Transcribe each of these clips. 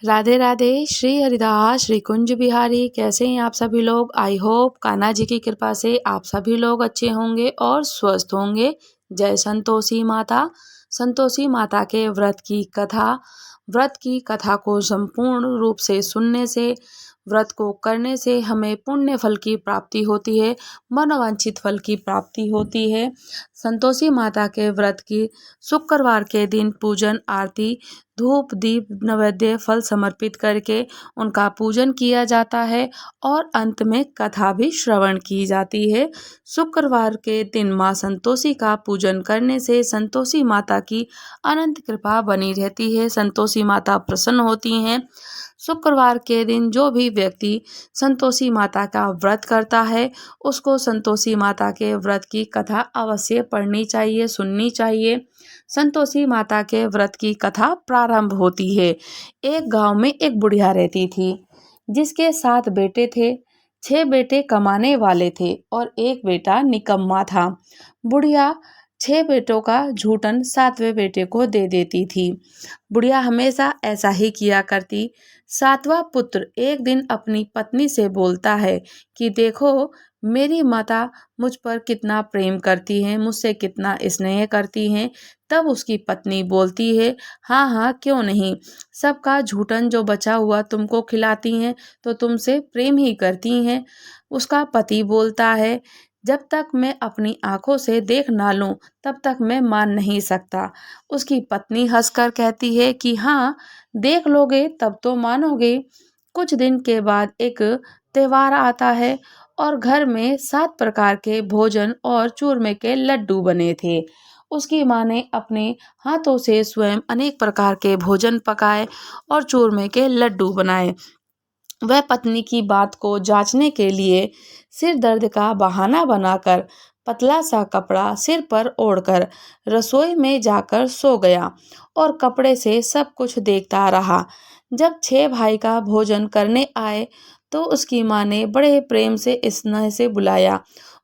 राधे राधे। श्री हरिदास श्री कुंज बिहारी। कैसे हैं आप सभी लोग? आई होप कान्हा जी की कृपा से आप सभी लोग अच्छे होंगे और स्वस्थ होंगे। जय संतोषी माता। संतोषी माता के व्रत की कथा को संपूर्ण रूप से सुनने से, व्रत को करने से हमें पुण्य फल की प्राप्ति होती है, मनोवांछित फल की प्राप्ति होती है। संतोषी माता के व्रत की शुक्रवार के दिन पूजन आरती, धूप दीप नैवेद्य फल समर्पित करके उनका पूजन किया जाता है और अंत में कथा भी श्रवण की जाती है। शुक्रवार के दिन माँ संतोषी का पूजन करने से संतोषी माता की अनंत कृपा बनी रहती है, संतोषी माता प्रसन्न होती हैं। शुक्रवार के दिन जो भी व्यक्ति संतोषी माता का व्रत करता है उसको संतोषी माता के व्रत की कथा अवश्य पढ़नी चाहिए, सुननी चाहिए। संतोषी माता के व्रत की कथा प्रारंभ होती है। एक गांव में एक बुढ़िया रहती थी जिसके 7 बेटे थे। 6 बेटे कमाने वाले थे और एक बेटा निकम्मा था। बुढ़िया 6 बेटों का झूठन 7वें बेटे को दे देती थी। बुढ़िया हमेशा ऐसा ही किया करती। 7वां पुत्र एक दिन अपनी पत्नी से बोलता है कि देखो, मेरी माता मुझ पर कितना प्रेम करती हैं, मुझसे कितना स्नेह करती हैं। तब उसकी पत्नी बोलती है, हाँ हाँ क्यों नहीं, सबका झूठन जो बचा हुआ तुमको खिलाती हैं तो तुमसे प्रेम ही करती हैं। उसका पति बोलता है, जब तक मैं अपनी आंखों से देख ना लूं तब तक मैं मान नहीं सकता। उसकी पत्नी हंसकर कहती है कि हाँ, देख लोगे तब तो मानोगे। कुछ दिन के बाद एक त्योहार आता है और घर में 7 प्रकार के भोजन और चूरमे के लड्डू बने थे। उसकी माँ ने अपने हाथों से स्वयं अनेक प्रकार के भोजन पकाए और चूरमे के लड्डू बनाए। वह पत्नी की बात को जांचने के लिए सिर दर्द का बहाना बनाकर पतला सा कपड़ा सिर पर ओढ़कर रसोई में जाकर सो गया और कपड़े से सब कुछ देखता रहा। जब 6 भाई का भोजन करने आए तो उसकी माँ ने बड़े प्रेम से स्नेह से बुलाया।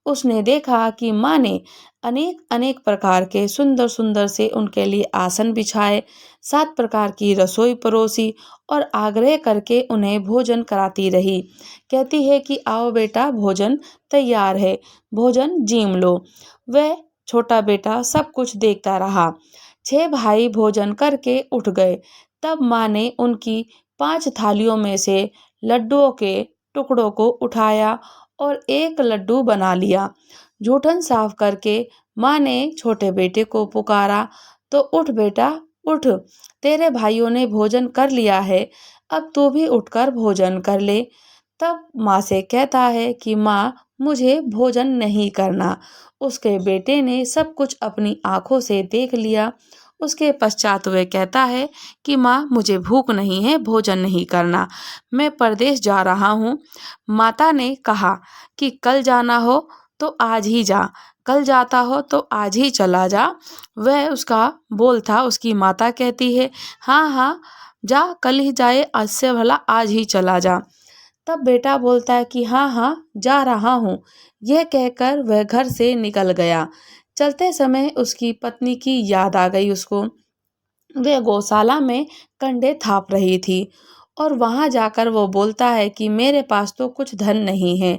उसने देखा कि माँ ने अनेक अनेक प्रकार के सुंदर सुंदर से उनके लिए आसन बिछाए, 7 प्रकार की रसोई परोसी और आग्रह करके उन्हें भोजन कराती रही। कहती है कि आओ बेटा, भोजन तैयार है, भोजन जीम लो। वह छोटा बेटा सब कुछ देखता रहा। 6 भाई भोजन करके उठ गए। तब माँ ने उनकी 5 थालियों में से लड्डुओं के टुकड़ों को उठाया और एक लड्डू बना लिया। जूठन साफ करके माँ ने छोटे बेटे को पुकारा, तो उठ बेटा उठ, तेरे भाइयों ने भोजन कर लिया है, अब तू भी उठकर भोजन कर ले। तब माँ से कहता है कि माँ, मुझे भोजन नहीं करना। उसके बेटे ने सब कुछ अपनी आंखों से देख लिया। उसके पश्चात वह कहता है कि माँ, मुझे भूख नहीं है, भोजन नहीं करना, मैं परदेश जा रहा हूँ। माता ने कहा कि कल जाना हो तो आज ही जा, कल जाता हो तो आज ही चला जा। वह उसका बोल था। उसकी माता कहती है, हाँ हाँ जा, कल ही जाए, आज से भला आज ही चला जा। तब बेटा बोलता है कि हाँ हाँ जा रहा हूँ। यह कहकर वह घर से निकल गया। चलते समय उसकी पत्नी की याद आ गई उसको। वह गौशाला में कंडे थाप रही थी और वहां जाकर वो बोलता है कि मेरे पास तो कुछ धन नहीं है,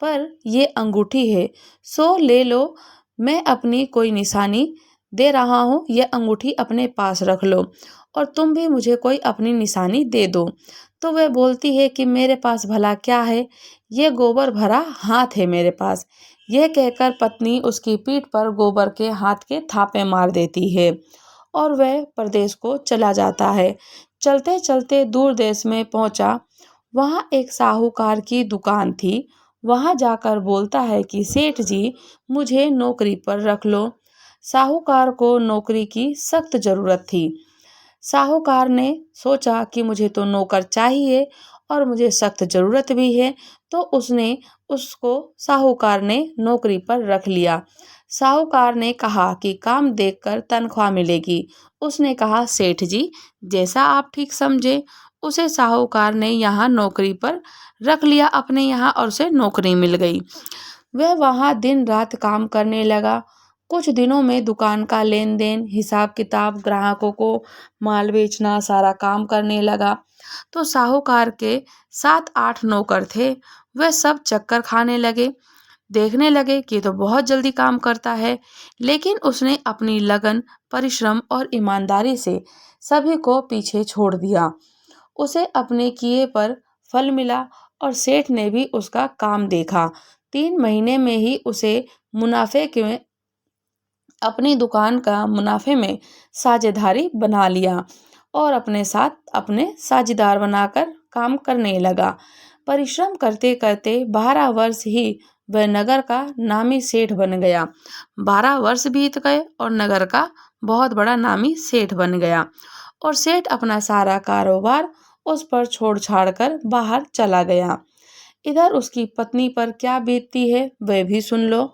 पर ये अंगूठी है, सो ले लो, मैं अपनी कोई निशानी दे रहा हूँ, यह अंगूठी अपने पास रख लो और तुम भी मुझे कोई अपनी निशानी दे दो। तो वह बोलती है कि मेरे पास भला क्या है, ये गोबर भरा हाथ है मेरे पास। यह कहकर पत्नी उसकी पीठ पर गोबर के हाथ के थापे मार देती है और वह परदेश को चला जाता है। चलते चलते दूर देश में पहुंचा। वहां एक साहूकार की दुकान थी। वहां जाकर बोलता है कि सेठ जी, मुझे नौकरी पर रख लो। साहूकार को नौकरी की सख्त जरूरत थी। साहूकार ने सोचा कि मुझे तो नौकर चाहिए और मुझे सख्त जरूरत भी है, तो उसको साहूकार ने नौकरी पर रख लिया। साहूकार ने कहा कि काम देखकर तनख्वाह मिलेगी। उसने कहा, सेठ जी, जैसा आप ठीक समझे। उसे साहूकार ने यहाँ नौकरी पर रख लिया अपने यहाँ और उसे नौकरी मिल गई। वह वहाँ दिन रात काम करने लगा। कुछ दिनों में दुकान का लेन देन, हिसाब किताब, ग्राहकों को माल बेचना, सारा काम करने लगा। तो साहूकार के 7-8 नौकर थे, वे सब चक्कर खाने लगे। देखने लगे कि ये तो बहुत जल्दी काम करता है, लेकिन उसने अपनी लगन, परिश्रम और ईमानदारी से सभी को पीछे छोड़ दिया। उसे अपने किए पर फल मिला और सेठ ने भी उसका काम देखा। 3 महीने में ही उसे मुनाफे के अपनी दुकान का मुनाफे में साझेदारी बना लिया और अपने साथ अपने साझेदार बनाकर काम करने लगा। परिश्रम करते करते 12 वर्ष ही वह नगर का नामी सेठ बन गया। 12 वर्ष बीत गए और नगर का बहुत बड़ा नामी सेठ बन गया और सेठ अपना सारा कारोबार उस पर छोड़ छाड़ कर बाहर चला गया। इधर उसकी पत्नी पर क्या बीतती है वह भी सुन लो।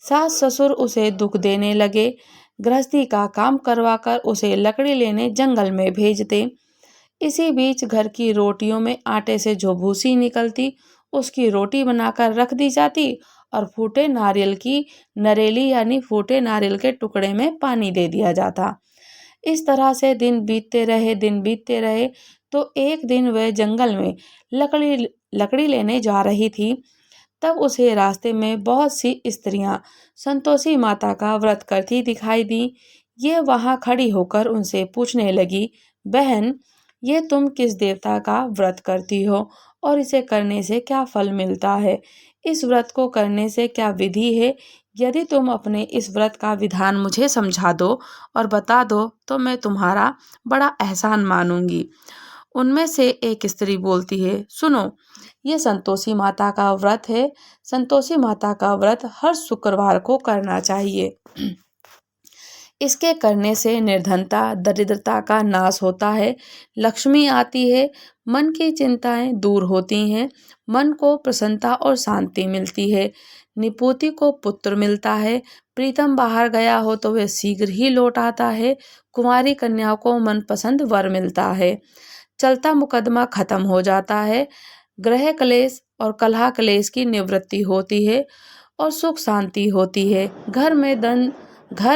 सास ससुर उसे दुख देने लगे, गृहस्थी का काम करवाकर उसे लकड़ी लेने जंगल में भेजते। इसी बीच घर की रोटियों में आटे से जो भूसी निकलती उसकी रोटी बनाकर रख दी जाती और फूटे नारियल की नरेली यानी फूटे नारियल के टुकड़े में पानी दे दिया जाता। इस तरह से दिन बीतते रहे तो एक दिन वह जंगल में लकड़ी लेने जा रही थी। तब उसे रास्ते में बहुत सी स्त्रियां संतोषी माता का व्रत करती दिखाई दी। ये वहां खड़ी होकर उनसे पूछने लगी, बहन, ये तुम किस देवता का व्रत करती हो और इसे करने से क्या फल मिलता है? इस व्रत को करने से क्या विधि है? यदि तुम अपने इस व्रत का विधान मुझे समझा दो और बता दो तो मैं तुम्हारा बड़ा एहसान मानूंगी। उनमें से एक स्त्री बोलती है, सुनो, ये संतोषी माता का व्रत है। संतोषी माता का व्रत हर शुक्रवार को करना चाहिए। इसके करने से निर्धनता, दरिद्रता का नाश होता है, लक्ष्मी आती है, मन की चिंताएं दूर होती हैं, मन को प्रसन्नता और शांति मिलती है, निपुति को पुत्र मिलता है, प्रीतम बाहर गया हो तो वह शीघ्र ही लौट आता है, कुंवारी कन्या को मनपसंद वर मिलता है, चलता मुकदमा खत्म हो जाता है, ग्रह क्लेश और कलह क्लेश की निवृत्ति होती है और सुख शांति होती है। घर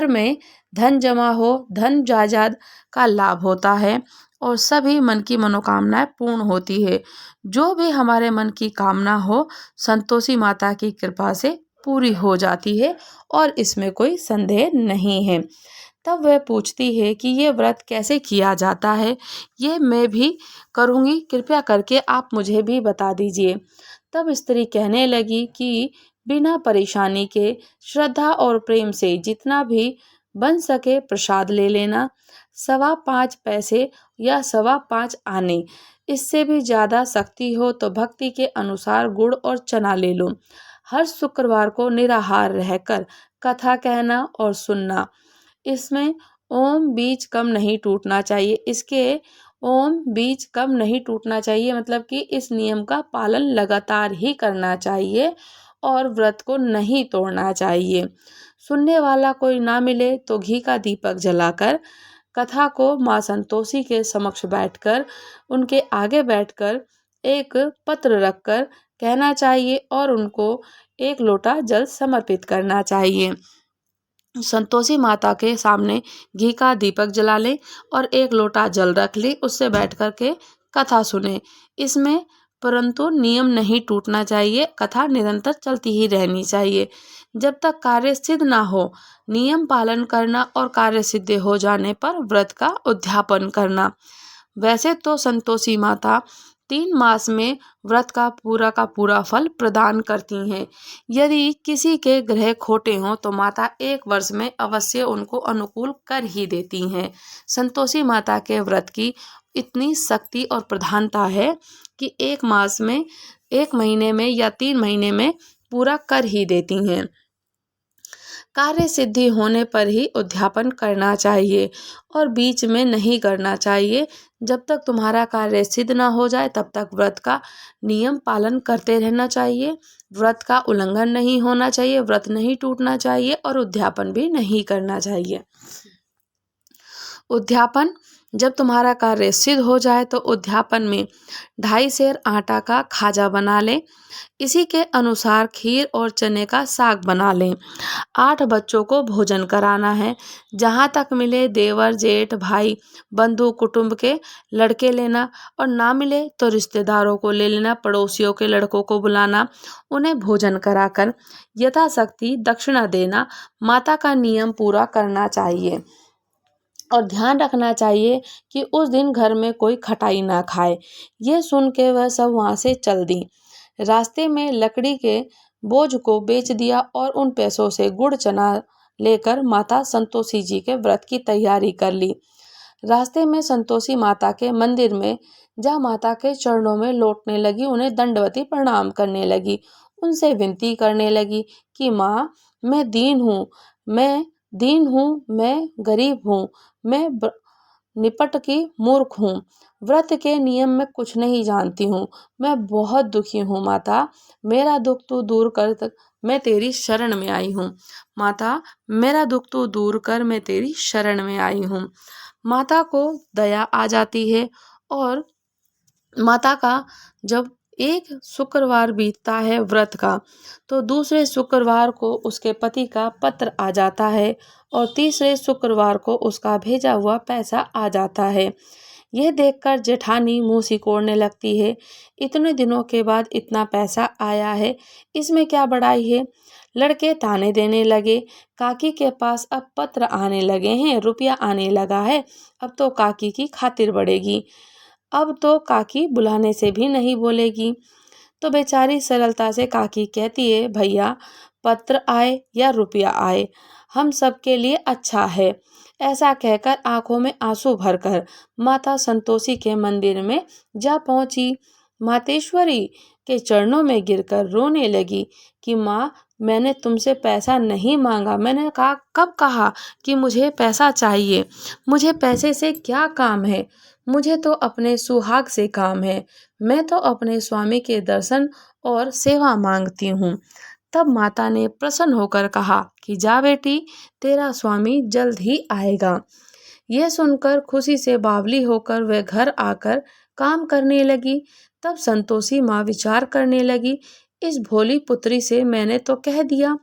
में धन जमा हो, धन जायदाद का लाभ होता है और सभी मन की मनोकामनाएं पूर्ण होती है। जो भी हमारे मन की कामना हो संतोषी माता की कृपा से पूरी हो जाती है और इसमें कोई संदेह नहीं है। तब वह पूछती है कि ये व्रत कैसे किया जाता है, ये मैं भी करूँगी, कृपया करके आप मुझे भी बता दीजिए। तब स्त्री कहने लगी कि बिना परेशानी के श्रद्धा और प्रेम से जितना भी बन सके प्रसाद ले लेना, 5.25 पैसे या 5.25 आने, इससे भी ज़्यादा शक्ति हो तो भक्ति के अनुसार गुड़ और चना ले लो। हर शुक्रवार को निराहार रहकर कथा कहना और सुनना। इसमें ओम बीज कम नहीं टूटना चाहिए। ओम बीज कम नहीं टूटना चाहिए मतलब कि इस नियम का पालन लगातार ही करना चाहिए और व्रत को नहीं तोड़ना चाहिए। सुनने वाला कोई ना मिले तो घी का दीपक जलाकर कथा को माँ संतोषी के समक्ष बैठकर उनके आगे बैठकर एक पत्र रखकर कहना चाहिए और उनको 1 लोटा जल समर्पित करना चाहिए। संतोषी माता के सामने घी का दीपक जला ले और 1 लोटा जल रख ले, उससे बैठ कर के कथा सुने। इसमें परंतु नियम नहीं टूटना चाहिए, कथा निरंतर चलती ही रहनी चाहिए जब तक कार्य सिद्ध ना हो। नियम पालन करना और कार्य सिद्ध हो जाने पर व्रत का उद्यापन करना। वैसे तो संतोषी माता 3 मास में व्रत का पूरा फल प्रदान करती हैं। यदि किसी के ग्रह खोटे हों तो माता 1 वर्ष में अवश्य उनको अनुकूल कर ही देती हैं। संतोषी माता के व्रत की इतनी शक्ति और प्रधानता है कि 1 मास में, 1 महीने में या 3 महीने में पूरा कर ही देती हैं। कार्य सिद्धि होने पर ही उद्यापन करना चाहिए और बीच में नहीं करना चाहिए। जब तक तुम्हारा कार्य सिद्ध ना हो जाए तब तक व्रत का नियम पालन करते रहना चाहिए। व्रत का उल्लंघन नहीं होना चाहिए, व्रत नहीं टूटना चाहिए और उद्यापन भी नहीं करना चाहिए। उद्यापन जब तुम्हारा कार्य सिद्ध हो जाए तो उद्यापन में 2.5 सेर आटा का खाजा बना लें। इसी के अनुसार खीर और चने का साग बना लें। 8 बच्चों को भोजन कराना है। जहाँ तक मिले देवर जेठ भाई बंधु कुटुंब के लड़के लेना, और ना मिले तो रिश्तेदारों को ले लेना, पड़ोसियों के लड़कों को बुलाना। उन्हें भोजन कराकर यथाशक्ति दक्षिणा देना। माता का नियम पूरा करना चाहिए और ध्यान रखना चाहिए कि उस दिन घर में कोई खटाई ना खाए। ये सुन के वह सब वहाँ से चल दी। रास्ते में लकड़ी के बोझ को बेच दिया और उन पैसों से गुड़ चना लेकर माता संतोषी जी के व्रत की तैयारी कर ली। रास्ते में संतोषी माता के मंदिर में जा माता के चरणों में लौटने लगी, उन्हें दंडवती प्रणाम करने लगी, उनसे विनती करने लगी कि माँ, मैं दीन हूँ, मैं गरीब हूँ, मैं निपट की मूर्ख हूँ, व्रत के नियम में कुछ नहीं जानती हूँ, मैं बहुत दुखी हूँ माता, मेरा दुख तू दूर कर, मैं तेरी शरण में आई हूँ। माता, मेरा दुख तू दूर कर, मैं तेरी शरण में आई हूँ। माता को दया आ जाती है और माता का जब एक शुक्रवार बीतता है व्रत का, तो दूसरे शुक्रवार को उसके पति का पत्र आ जाता है और तीसरे शुक्रवार को उसका भेजा हुआ पैसा आ जाता है। यह देखकर जेठानी मुंह सिकोड़ने लगती है। इतने दिनों के बाद इतना पैसा आया है, इसमें क्या बड़ाई है। लड़के ताने देने लगे। काकी के पास अब पत्र आने लगे हैं, रुपया आने लगा है, अब तो काकी की खातिर बढ़ेगी, अब तो काकी बुलाने से भी नहीं बोलेगी। तो बेचारी सरलता से काकी कहती है, भैया पत्र आए या रुपया आए, हम सबके लिए अच्छा है। ऐसा कहकर आंखों में आंसू भरकर माता संतोषी के मंदिर में जा पहुंची। मातेश्वरी के चरणों में गिरकर रोने लगी कि माँ, मैंने तुमसे पैसा नहीं मांगा, मैंने कब कहा कि मुझे पैसा चाहिए, मुझे पैसे से क्या काम है, मुझे तो अपने सुहाग से काम है, मैं तो अपने स्वामी के दर्शन और सेवा मांगती हूँ। तब माता ने प्रसन्न होकर कहा कि जा बेटी, तेरा स्वामी जल्द ही आएगा। यह सुनकर खुशी से बावली होकर वह घर आकर काम करने लगी। तब संतोषी माँ विचार करने लगी, इस भोली पुत्री से मैंने तो कह दिया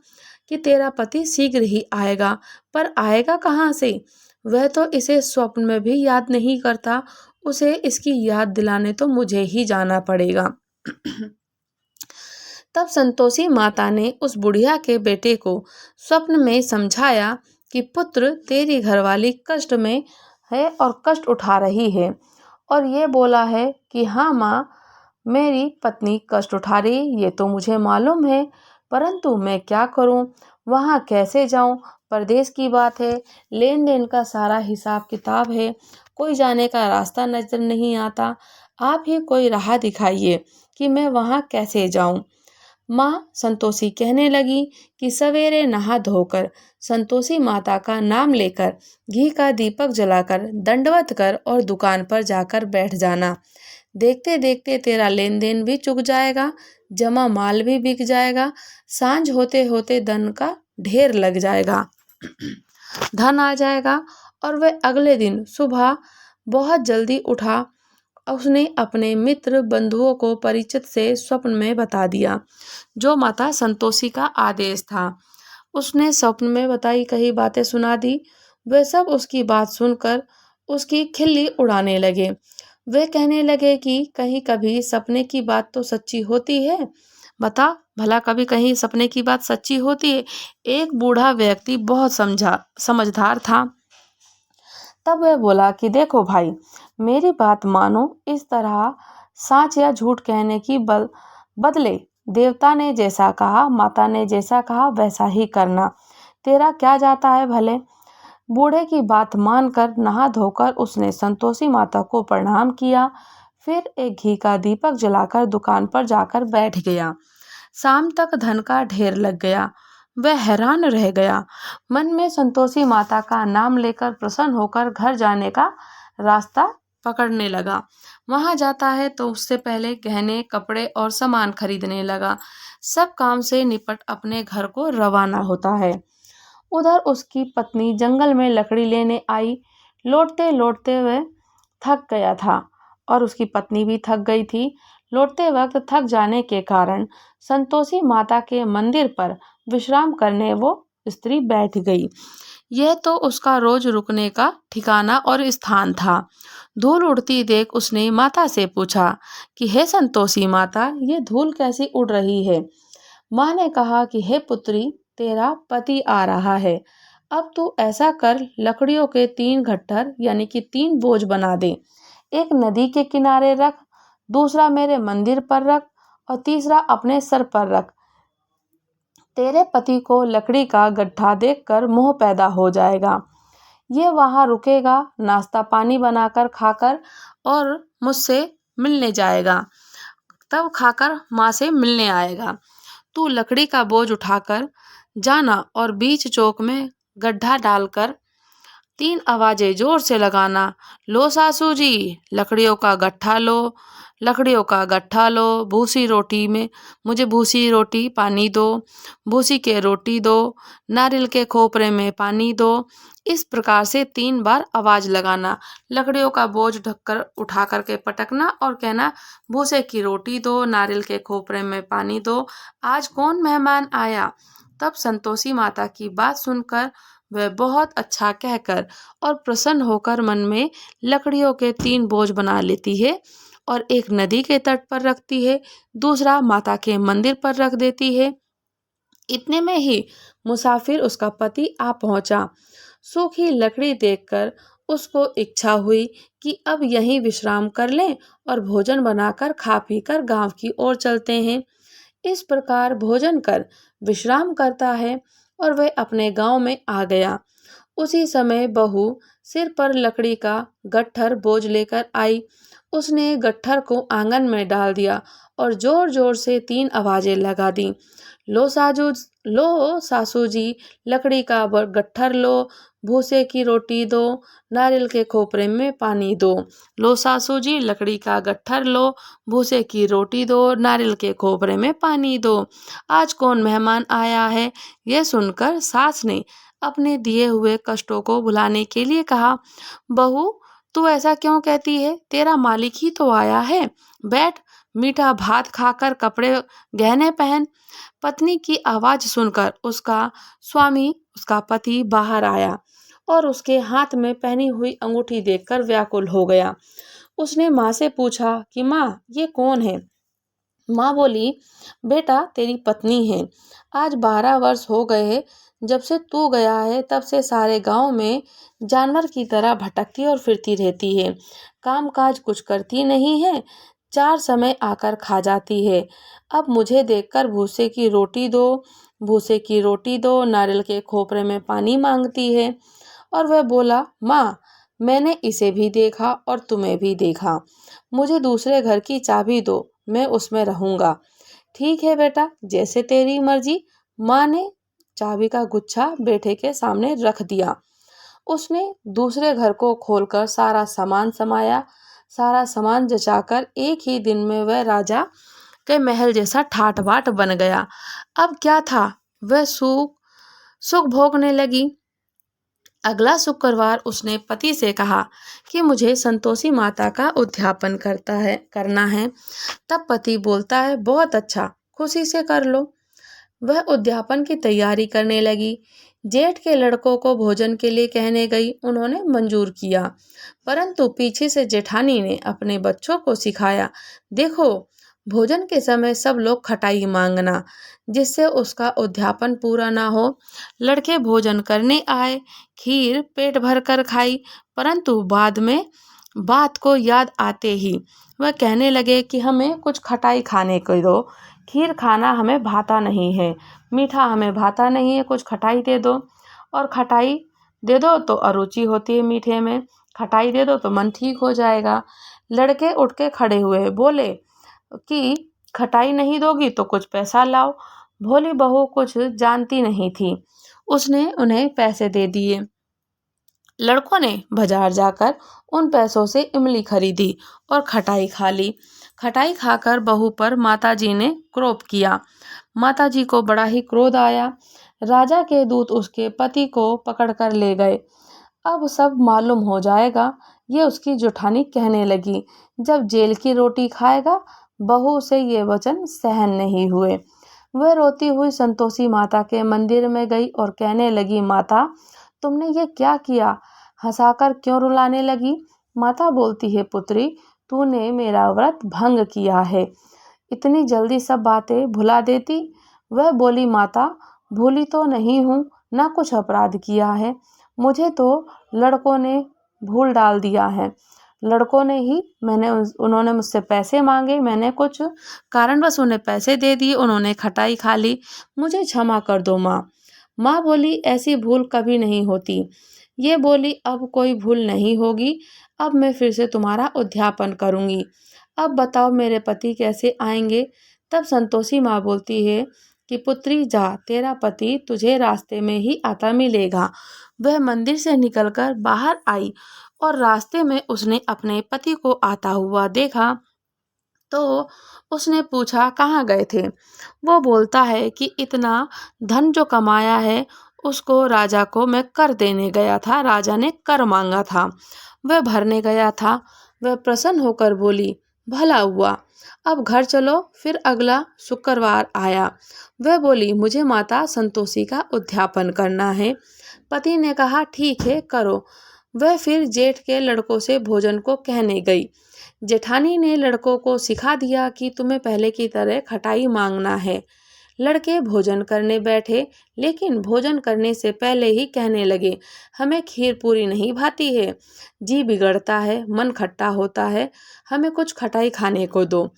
कि तेरा पति शीघ्र ही आएगा, पर आएगा कहाँ से? वह तो इसे स्वप्न में भी याद नहीं करता, उसे इसकी याद दिलाने तो मुझे ही जाना पड़ेगा। तब संतोषी माता ने उस बुढ़िया के बेटे को स्वप्न में समझाया कि पुत्र, तेरी घरवाली कष्ट में है और कष्ट उठा रही है, और ये बोला है कि हाँ माँ, मेरी पत्नी कष्ट उठा रही, ये तो मुझे मालूम है, परंतु मैं क्या करूँ, वहाँ कैसे जाऊँ, परदेश की बात है, लेन देन का सारा हिसाब किताब है, कोई जाने का रास्ता नजर नहीं आता, आप ही कोई राह दिखाइए कि मैं वहाँ कैसे जाऊँ। माँ संतोषी कहने लगी कि सवेरे नहा धोकर संतोषी माता का नाम लेकर घी का दीपक जलाकर दंडवत कर और दुकान पर जाकर बैठ जाना। देखते देखते तेरा लेन देन भी चुक जाएगा, जमा माल भी बिक जाएगा, सांझ होते होते धन का ढेर लग जाएगा, धन आ जाएगा। और वह अगले दिन सुबह बहुत जल्दी उठा। उसने अपने मित्र बंधुओं को परिचित से स्वप्न में बता दिया, जो माता संतोषी का आदेश था। उसने स्वप्न में बताई कई बातें सुना दी। वे सब उसकी बात सुनकर उसकी खिल्ली उड़ाने लगे। वे कहने लगे कि कहीं कभी सपने की बात तो सच्ची होती है, बता भला कभी कहीं सपने की बात सच्ची होती है। एक बूढ़ा व्यक्ति बहुत समझदार था। तब वह बोला कि देखो भाई, मेरी बात मानो, इस तरह सच या झूठ कहने की बदले देवता ने जैसा कहा, माता ने जैसा कहा वैसा ही करना, तेरा क्या जाता है भले। बूढ़े की बात मानकर नहा धोकर उसने संतोषी माता को प्रणाम किया, फिर एक घी का दीपक जलाकर दुकान पर जाकर बैठ गया। शाम तक धन का ढेर लग गया। वह हैरान रह गया। मन में संतोषी माता का नाम लेकर प्रसन्न होकर घर जाने का रास्ता पकड़ने लगा। वहां जाता है तो उससे पहले गहने, कपड़े और सामान खरीदने लगा। सब काम से निपट अपने घर को रवाना होता है। उधर उसकी पत्नी जंगल में लकड़ी लेने आई। लौटते लौटते वह थक गया था और उसकी पत्नी भी थक गई थी। लौटते वक्त थक जाने के कारण संतोषी माता के मंदिर पर विश्राम करने वो स्त्री बैठ गई। यह तो उसका रोज रुकने का ठिकाना और स्थान था। धूल उड़ती देख उसने माता से पूछा कि हे संतोषी माता, ये धूल कैसी उड़ रही है? माँ ने कहा कि हे पुत्री, तेरा पति आ रहा है। अब तू ऐसा कर, लकड़ियों के 3 गट्ठर यानी कि 3 बोझ बना दे। एक नदी के किनारे रख, दूसरा मेरे मंदिर पर रख और तीसरा अपने सर पर रख। तेरे पति को लकड़ी का गड्ढा देखकर मोह पैदा हो जाएगा। ये वहां रुकेगा, नाश्ता पानी बनाकर खाकर और मुझसे मिलने जाएगा। तब खाकर माँ से मिलने आएगा। तू लकड़ी का बोझ उठाकर जाना और बीच चौक में गड्ढा डालकर 3 आवाजें जोर से लगाना, लो सासू जी, लकड़ियों का गट्ठा लो, लकड़ियों का गट्ठा लो, भूसी रोटी में मुझे भूसी रोटी पानी दो, भूसी के रोटी दो, नारियल के खोपरे में पानी दो। इस प्रकार से 3 बार आवाज लगाना। लकड़ियों का बोझ ढककर उठा करके पटकना और कहना, भूसे की रोटी दो, नारियल के खोपरे में पानी दो, आज कौन मेहमान आया? तब संतोषी माता की बात सुनकर वह बहुत अच्छा कहकर और प्रसन्न होकर मन में लकड़ियों के 3 बोझ बना लेती है और एक नदी के तट पर रखती है, दूसरा माता के मंदिर पर रख देती है। इतने में ही मुसाफिर उसका पति आ पहुंचा। सूखी लकड़ी देखकर उसको इच्छा हुई कि अब यहीं विश्राम कर लें और भोजन बनाकर खा पीकर गांव की ओर चलते हैं। इस प्रकार भोजन कर विश्राम करता है और वह अपने गांव में आ गया। उसी समय बहू सिर पर लकड़ी का गट्ठर बोझ लेकर आई। उसने गट्ठर को आंगन में डाल दिया और जोर जोर से 3 आवाजें लगा दी, लो साजू लो सासू जी, लकड़ी का गट्ठर लो, भूसे की रोटी दो, नारियल के खोपरे में पानी दो। लो सासू जी, लकड़ी का गट्ठर लो, भूसे की रोटी दो, नारियल के खोपरे में पानी दो, आज कौन मेहमान आया है? यह सुनकर सास ने अपने दिए हुए कष्टों को भुलाने के लिए कहा, बहू तू ऐसा क्यों कहती है? तेरा मालिक ही तो आया है। बैठ, मीठा भात खाकर कपड़े गहने पहन। पत्नी की आवाज सुनकर उसका स्वामी, उसका पति बाहर आया और उसके हाथ में पहनी हुई अंगूठी देखकर व्याकुल हो गया। उसने माँ से पूछा कि माँ, ये कौन है? माँ बोली, बेटा तेरी पत्नी है। आज 12 वर्ष हो गए हैं जब से तू गया है, तब से सारे गांव में जानवर की तरह भटकती और फिरती रहती है। काम काज कुछ करती नहीं है, 4 समय आकर खा जाती है। अब मुझे देखकर भूसे की रोटी दो, भूसे की रोटी दो, नारियल के खोपरे में पानी मांगती है। और वह बोला, माँ मैंने इसे भी देखा और तुम्हें भी देखा, मुझे दूसरे घर की चाबी दो, मैं उसमें रहूंगा। ठीक है बेटा, जैसे तेरी मर्जी। माँ ने चाबी का गुच्छा बेटे के सामने रख दिया। उसने दूसरे घर को खोलकर सारा सामान समाया। सारा सामान जचाकर एक ही दिन में वह राजा के महल जैसा ठाट बाट बन गया। अब क्या था, वह सुख सुख भोगने लगी। अगला शुक्रवार उसने पति से कहा कि मुझे संतोषी माता का उद्यापन करना है। तब पति बोलता है, बहुत अच्छा, खुशी से कर लो। वह उद्यापन की तैयारी करने लगी। जेठ के लड़कों को भोजन के लिए कहने गई, उन्होंने मंजूर किया, परंतु पीछे से जेठानी ने अपने बच्चों को सिखाया, देखो भोजन के समय सब लोग खटाई मांगना, जिससे उसका उद्यापन पूरा ना हो। लड़के भोजन करने आए, खीर पेट भर कर खाई, परंतु बाद में बात को याद आते ही वह कहने लगे कि हमें कुछ खटाई खाने को दो, खीर खाना हमें भाता नहीं है, मीठा हमें भाता नहीं है, कुछ खटाई दे दो। और खटाई दे दो तो अरुचि होती है मीठे में, खटाई दे दो तो मन ठीक हो जाएगा। लड़के उठ के खड़े हुए, बोले कि खटाई नहीं दोगी तो कुछ पैसा लाओ। भोली बहू कुछ जानती नहीं थी, उसने उन्हें पैसे दे दिए। लड़कों ने बाजार जाकर उन पैसों से इमली खरीदी और खटाई खा ली। खटाई खाकर बहू पर माताजी ने क्रोध किया। माताजी को बड़ा ही क्रोध आया। राजा के दूत उसके पति को पकड़कर ले गए। अब सब मालूम हो जाएगा, ये उसकी जेठानी कहने लगी। जब जेल की रोटी खाएगा, बहू से ये वचन सहन नहीं हुए। वह रोती हुई संतोषी माता के मंदिर में गई और कहने लगी, माता तुमने ये क्या किया? हंसाकर क्यों रुलाने लगी? माता बोलती है, पुत्री तूने मेरा व्रत भंग किया है। इतनी जल्दी सब बातें भुला देती? वह बोली, माता भूली तो नहीं हूँ, ना कुछ अपराध किया है। मुझे तो लड़कों ने भूल डाल दिया है। लड़कों ने ही उन्होंने मुझसे पैसे मांगे, मैंने कुछ कारणवश उन्हें पैसे दे दिए, उन्होंने खटाई खा ली। मुझे क्षमा कर दो माँ। माँ बोली, ऐसी भूल कभी नहीं होती। ये बोली, अब कोई भूल नहीं होगी। अब मैं फिर से तुम्हारा उद्यापन करूंगी। अब बताओ मेरे पति कैसे आएंगे? तब संतोषी माँ बोलती है कि पुत्री जा, तेरा पति तुझे रास्ते में ही आता मिलेगा। वह मंदिर से निकलकर बाहर आई और रास्ते में उसने अपने पति को आता हुआ देखा तो उसने पूछा, कहाँ गए थे? वो बोलता है कि इतना धन जो कमाया है उसको राजा को मैं कर देने गया था, राजा ने कर मांगा था, वह भरने गया था। वह प्रसन्न होकर बोली, भला हुआ, अब घर चलो। फिर अगला शुक्रवार आया। वह बोली, मुझे माता संतोषी का उद्यापन करना है। पति ने कहा, ठीक है करो। वह फिर जेठ के लड़कों से भोजन को कहने गई। जेठानी ने लड़कों को सिखा दिया कि तुम्हें पहले की तरह खटाई मांगना है। लड़के भोजन करने बैठे, लेकिन भोजन करने से पहले ही कहने लगे, हमें खीर पूरी नहीं भाती है, जी बिगड़ता है, मन खट्टा होता है, हमें कुछ खटाई खाने को दो।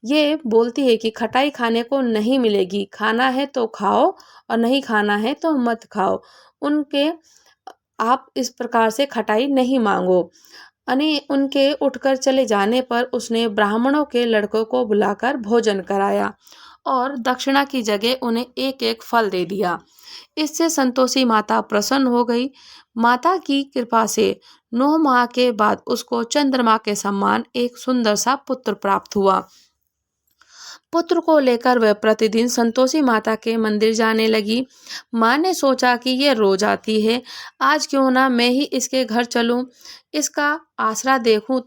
ये बोलती है कि खटाई खाने को नहीं मिलेगी, खाना है तो खाओ और नहीं खाना है तो मत खाओ। उनके आप इस प्रकार से खटाई नहीं मांगो। उनके उठकर चले जाने पर उसने ब्राह्मणों के लड़कों को बुलाकर भोजन कराया और दक्षिणा की जगह उन्हें एक एक फल दे दिया। इससे संतोषी माता प्रसन्न हो गई। माता की कृपा से 9 माह के बाद उसको चंद्रमा के समान एक सुंदर सा पुत्र प्राप्त हुआ। पुत्र को लेकर वह प्रतिदिन संतोषी माता के मंदिर जाने लगी। माँ ने सोचा कि ये रोज आती है, आज क्यों ना मैं ही इसके घर चलूं, इसका आसरा देखूं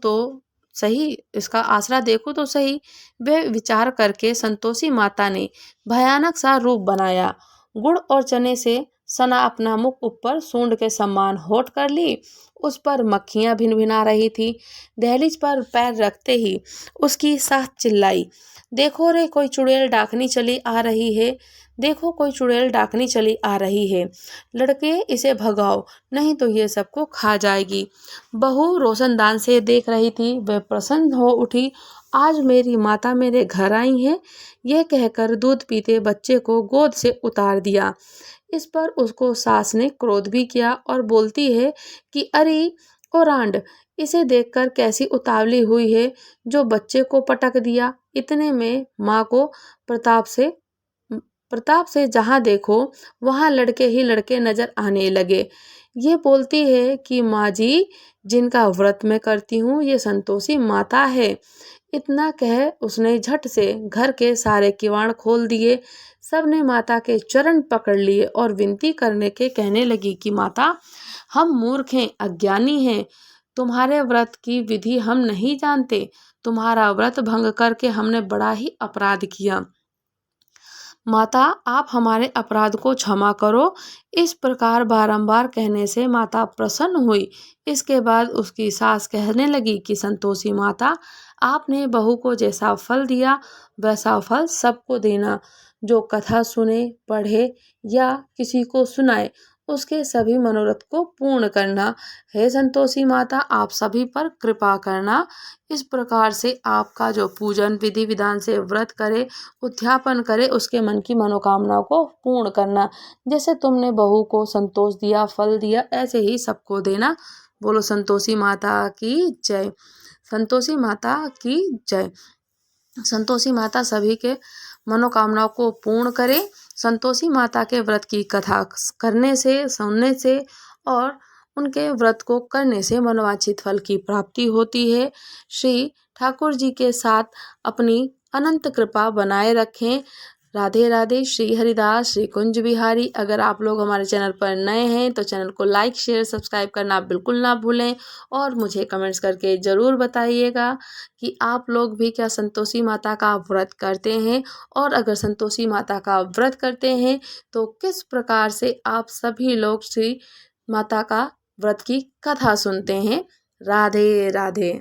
तो सही। वह विचार करके संतोषी माता ने भयानक सा रूप बनाया। गुड़ और चने से सना अपना मुख ऊपर सूंड के समान होठ कर ली। उस पर मक्खियां भिनभिना रही थी। दहलीज पर पैर रखते ही उसकी सास चिल्लाई, देखो रे कोई चुड़ैल डाकनी चली आ रही है, देखो कोई चुड़ैल डाकनी चली आ रही है, लड़के इसे भगाओ नहीं तो ये सबको खा जाएगी। बहू रोशनदान से देख रही थी, वह प्रसन्न हो उठी, आज मेरी माता मेरे घर आई है। यह कहकर दूध पीते बच्चे को गोद से उतार दिया। इस पर उसको सास ने क्रोध भी किया और बोलती है कि अरे ओ रांड, इसे देखकर कैसी उतावली हुई है जो बच्चे को पटक दिया। इतने में माँ को प्रताप से जहाँ देखो वहाँ लड़के ही लड़के नजर आने लगे। ये बोलती है कि माँ जी, जिनका व्रत मैं करती हूँ ये संतोषी माता है। इतना कह उसने झट से घर के सारे किवाड़ खोल दिए। सबने माता के चरण पकड़ लिए और विनती करने के कहने लगी कि माता, हम मूर्ख हैं, अज्ञानी हैं, तुम्हारे व्रत की विधि हम नहीं जानते, तुम्हारा व्रत भंग करके हमने बड़ा ही अपराध किया। माता, आप हमारे अपराध को क्षमा करो। इस प्रकार बारंबार कहने से माता प्रसन्न हुई। इसके बाद उसकी सास कहने लगी कि संतोषी माता, आपने बहू को जैसा फल दिया वैसा फल सबको देना। जो कथा सुने, पढ़े या किसी को सुनाए उसके सभी मनोरथ को पूर्ण करना। हे संतोषी माता, आप सभी पर कृपा करना। इस प्रकार से आपका जो पूजन विधि विधान से व्रत करे, उद्यापन करे, उसके मन की मनोकामना को पूर्ण करना। जैसे तुमने बहू को संतोष दिया, फल दिया, ऐसे ही सबको देना। बोलो संतोषी माता की जय। संतोषी माता की जय। संतोषी माता सभी के मनोकामनाओं को पूर्ण करे। संतोषी माता के व्रत की कथा करने से, सुनने से और उनके व्रत को करने से मनोवांछित फल की प्राप्ति होती है। श्री ठाकुर जी के साथ अपनी अनंत कृपा बनाए रखें। राधे राधे। श्री हरिदास श्री कुंज बिहारी। अगर आप लोग हमारे चैनल पर नए हैं तो चैनल को लाइक शेयर सब्सक्राइब करना बिल्कुल ना भूलें और मुझे कमेंट्स करके ज़रूर बताइएगा कि आप लोग भी क्या संतोषी माता का व्रत करते हैं, और अगर संतोषी माता का व्रत करते हैं तो किस प्रकार से आप सभी लोग श्री माता का व्रत की कथा सुनते हैं। राधे राधे।